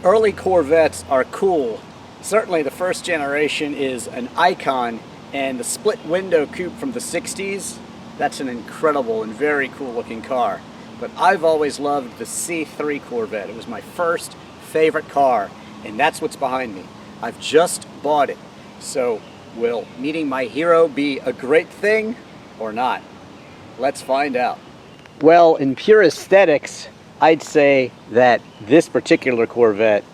Early Corvettes are cool. Certainly the first generation is an icon, and the split window coupe from the 60s, that's an incredible and very cool looking car. But I've always loved the C3 Corvette. It was my first favorite car, and that's what's behind me. I've just bought it. So will meeting my hero be a great thing or not? Let's find out. Well, in pure aesthetics, I'd say that this particular Corvette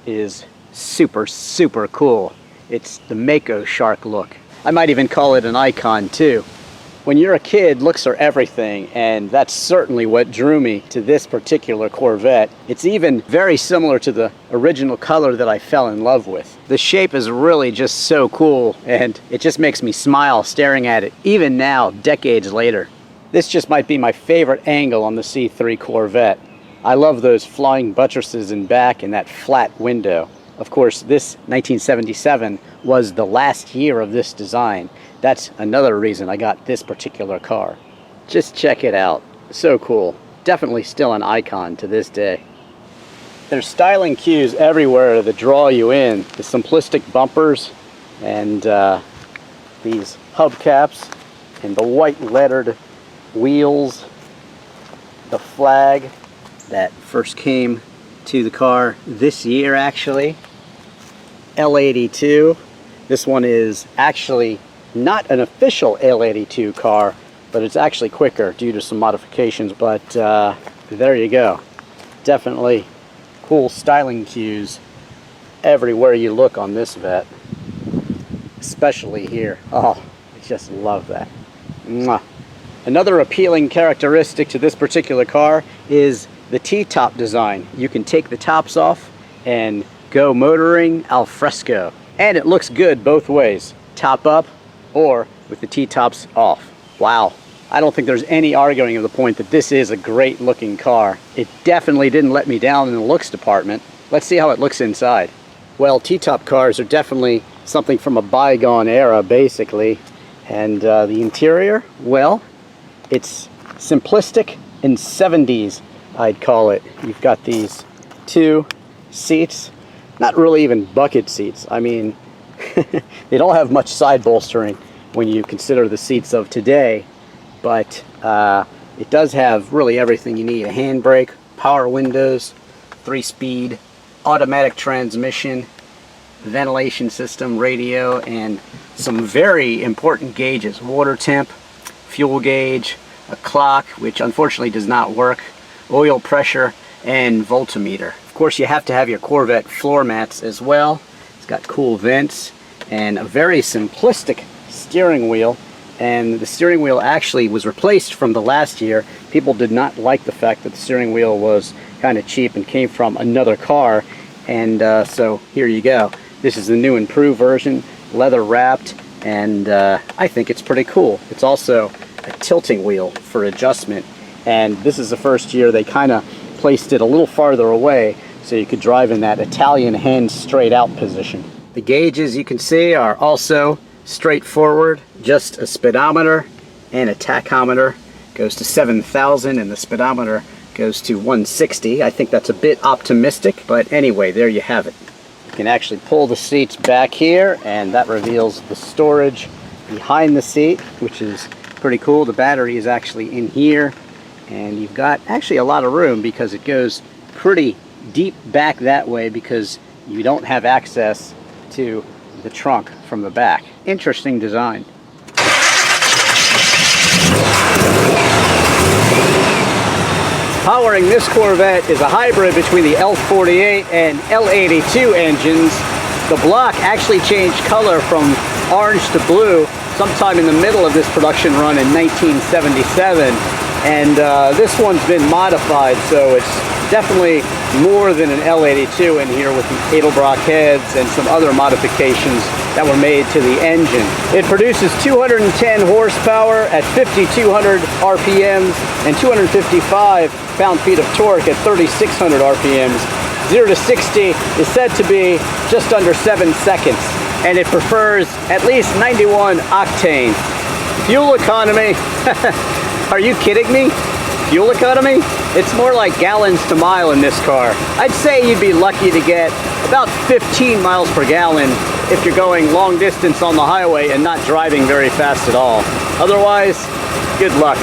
is super, super cool. It's the Mako shark look. I might even call it an icon too. When you're a kid, looks are everything, and that's certainly what drew me to this particular Corvette. It's even very similar to the original color that I fell in love with. The shape is really just so cool, and it just makes me smile staring at it, even now, decades later. This just might be my favorite angle on the C3 Corvette. I love those flying buttresses in back and that flat window. Of course, this 1977 was the last year of this design. That's another reason I got this particular car. Just check it out. So cool. Definitely still an icon to this day. There's styling cues everywhere that draw you in. The simplistic bumpers and these hubcaps and the white lettered wheels. The flag that first came to the car this year, actually. L82. This one is actually not an official L82 car, but it's actually quicker due to some modifications. But there you go. Definitely cool styling cues everywhere you look on this Vette, especially here. Oh, I just love that. Mwah. Another appealing characteristic to this particular car is the T-top design. You can take the tops off and go motoring al fresco. And it looks good both ways, top up or with the T-tops off. Wow. I don't think there's any arguing of the point that this is a great looking car. It definitely didn't let me down in the looks department. Let's see how it looks inside. Well, T-top cars are definitely something from a bygone era, basically. And the interior, well, it's simplistic and 70s, I'd call it. You've got these two seats, not really even bucket seats. I mean, they don't have much side bolstering when you consider the seats of today, but it does have really everything you need. A handbrake, power windows, 3-speed, automatic transmission, ventilation system, radio, and some very important gauges. Water temp, fuel gauge, a clock, which unfortunately does not work, oil pressure, and voltmeter. Of course, you have to have your Corvette floor mats as well. It's got cool vents and a very simplistic steering wheel. And the steering wheel actually was replaced from the last year. People did not like the fact that the steering wheel was kind of cheap and came from another car. And so here you go. This is the new improved version, leather wrapped, and I think it's pretty cool. It's also a tilting wheel for adjustment, and this is the first year they kind of placed it a little farther away so you could drive in that Italian hand straight out position. The gauges, you can see, are also straightforward. Just a speedometer and a tachometer. Goes to 7,000 and the speedometer goes to 160. I think that's a bit optimistic, but anyway, there you have it. You can actually pull the seats back here, and that reveals the storage behind the seat, which is pretty cool. The battery is actually in here, and you've got actually a lot of room because it goes pretty deep back that way because you don't have access to the trunk from the back. Interesting design. Powering this Corvette is a hybrid between the L48 and L82 engines. The block actually changed color from orange to blue sometime in the middle of this production run in 1977, and this one's been modified, so it's definitely more than an L82 in here with the Edelbrock heads and some other modifications that were made to the engine. It produces 210 horsepower at 5,200 RPMs and 255 pound-feet of torque at 3,600 RPMs. 0 to 60 is said to be just under 7 seconds, and it prefers at least 91 octane. Fuel economy, are you kidding me? Fuel economy? It's more like gallons to mile in this car. I'd say you'd be lucky to get about 15 miles per gallon if you're going long distance on the highway and not driving very fast at all. Otherwise, good luck.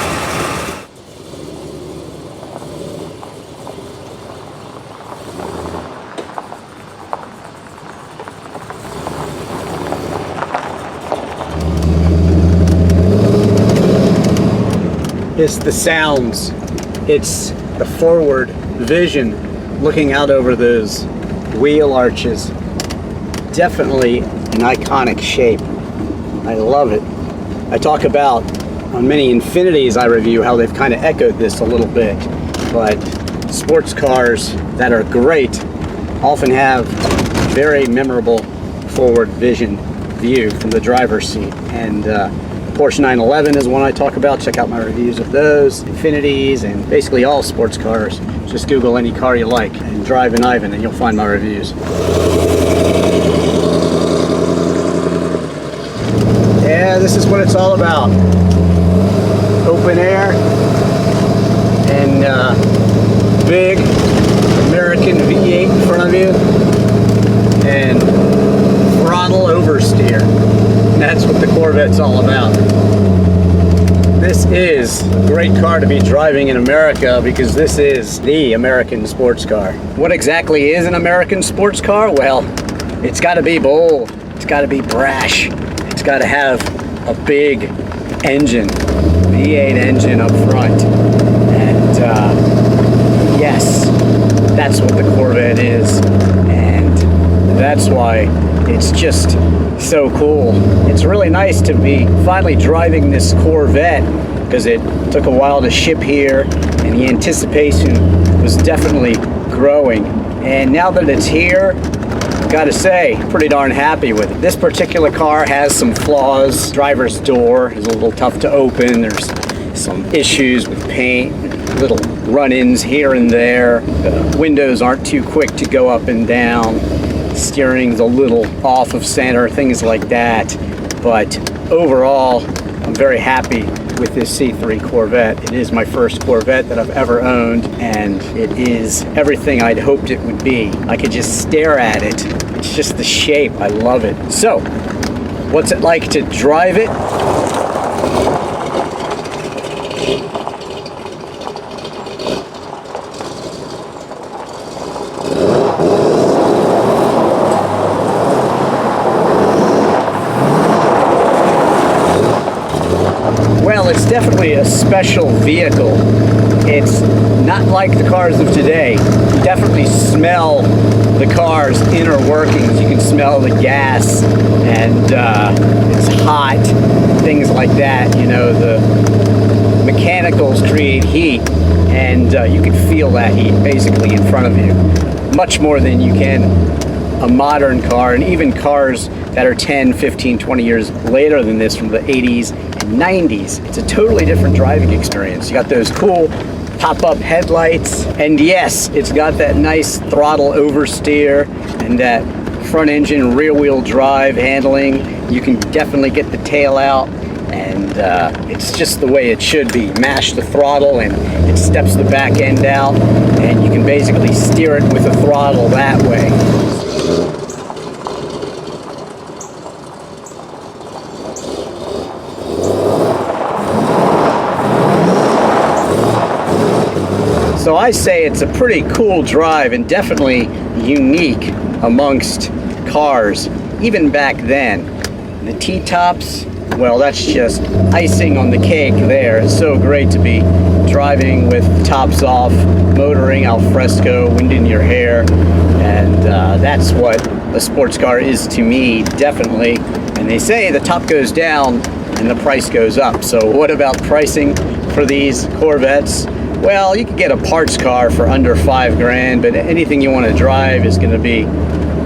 It's the sounds. It's the forward vision looking out over those wheel arches. Definitely an iconic shape. I love it. I talk about on many Infinities I review how they've kind of echoed this a little bit, but sports cars that are great often have very memorable forward vision view from the driver's seat. And Porsche 911 is one I talk about. Check out my reviews of those. Infinities and basically all sports cars. Just Google any car you like and Drivin Ivan and you'll find my reviews. Yeah, this is what it's all about. Open air and big American V8 in front of you and throttle oversteer. And that's what the Corvette's all about. This is a great car to be driving in America because this is the American sports car. What exactly is an American sports car? Well, it's got to be bold. It's got to be brash. It's got to have a big engine, V8 engine up front. And yes, that's what the Corvette is. And that's why it's just so cool. It's really nice to be finally driving this Corvette because it took a while to ship here and the anticipation was definitely growing. And now that it's here, gotta say, pretty darn happy with it. This particular car has some flaws. Driver's door is a little tough to open. There's some issues with paint, little run-ins here and there. The windows aren't too quick to go up and down. Steering's a little off of center, things like that. But overall, I'm very happy with this C3 Corvette. It is my first Corvette that I've ever owned, and it is everything I'd hoped it would be. I could just stare at it. It's just the shape. I love it. So, what's it like to drive it? Well, it's definitely a special vehicle. It's not like the cars of today. You definitely smell the car's inner workings. You can smell the gas and it's hot, things like that. You know, the mechanicals create heat and you can feel that heat basically in front of you. Much more than you can a modern car, and even cars that are 10, 15, 20 years later than this from the 80s and 90s. It's a totally different driving experience. You got those cool pop-up headlights, and yes, it's got that nice throttle oversteer and that front engine rear wheel drive handling. You can definitely get the tail out, and it's just the way it should be. Mash the throttle and it steps the back end out, and you can basically steer it with the throttle that way. So I say it's a pretty cool drive and definitely unique amongst cars, even back then. The T-tops, well, that's just icing on the cake there. It's so great to be driving with tops off, motoring al fresco, wind in your hair, and that's what a sports car is to me, definitely. And they say the top goes down and the price goes up. So what about pricing for these Corvettes? Well, you can get a parts car for under $5 grand, but anything you want to drive is going to be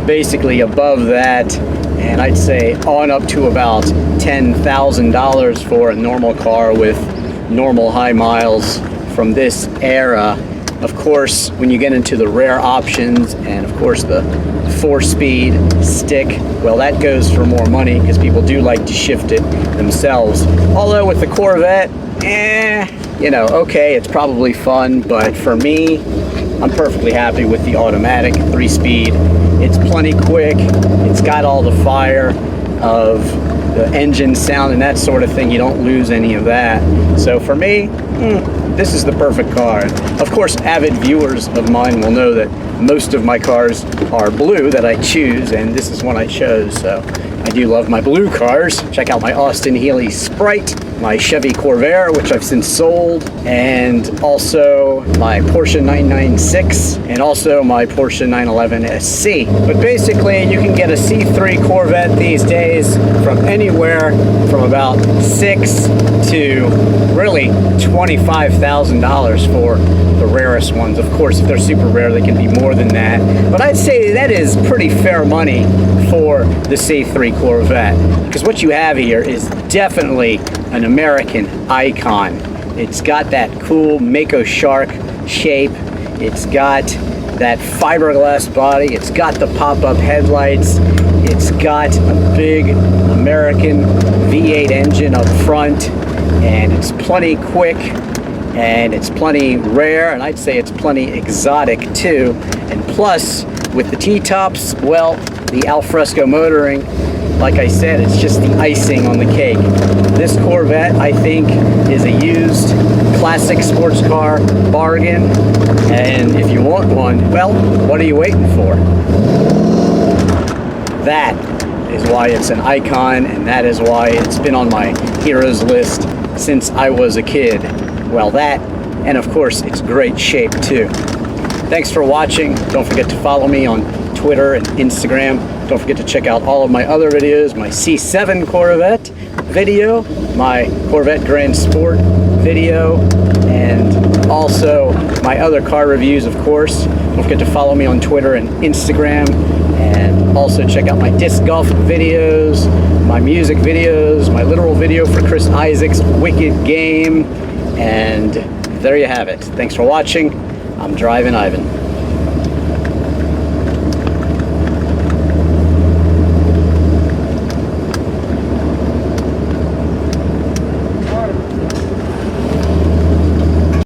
basically above that, and I'd say on up to about $10,000 for a normal car with normal high miles from this era. Of course, when you get into the rare options and of course the 4-speed stick, well, that goes for more money because people do like to shift it themselves. Although with the Corvette, you know, okay, it's probably fun, but for me, I'm perfectly happy with the automatic 3-speed. It's plenty quick. It's got all the fire of the engine sound and that sort of thing. You don't lose any of that. So for me, this is the perfect car. Of course, avid viewers of mine will know that most of my cars are blue that I choose, and this is one I chose. So I do love my blue cars. Check out my Austin Healey Sprite, my Chevy Corvair, which I've since sold, and also my Porsche 996, and also my Porsche 911 SC. But basically, you can get a C3 Corvette these days from anywhere from about $6,000 to really $25,000 for the rarest ones. Of course, if they're super rare, they can be more than that. But I'd say that is pretty fair money for the C3 Corvette, because what you have here is definitely an American icon. It's got that cool Mako shark shape. It's got that fiberglass body. It's got the pop-up headlights. It's got a big American V8 engine up front, and it's plenty quick, and it's plenty rare, and I'd say it's plenty exotic too. And plus, with the T-tops, well, the alfresco motoring, like I said, it's just the icing on the cake. This Corvette, I think, is a used classic sports car bargain, and if you want one, well, what are you waiting for? That is why it's an icon, and that is why it's been on my heroes list since I was a kid. Well, that, and of course, it's great shape too. Thanks for watching. Don't forget to follow me on Twitter and Instagram. Don't forget to check out all of my other videos, my C7 Corvette video, my Corvette Grand Sport video, and also my other car reviews, of course. Don't forget to follow me on Twitter and Instagram, and also check out my disc golf videos, my music videos, my literal video for Chris Isaac's Wicked Game, and there you have it. Thanks for watching. I'm Drivin Ivan.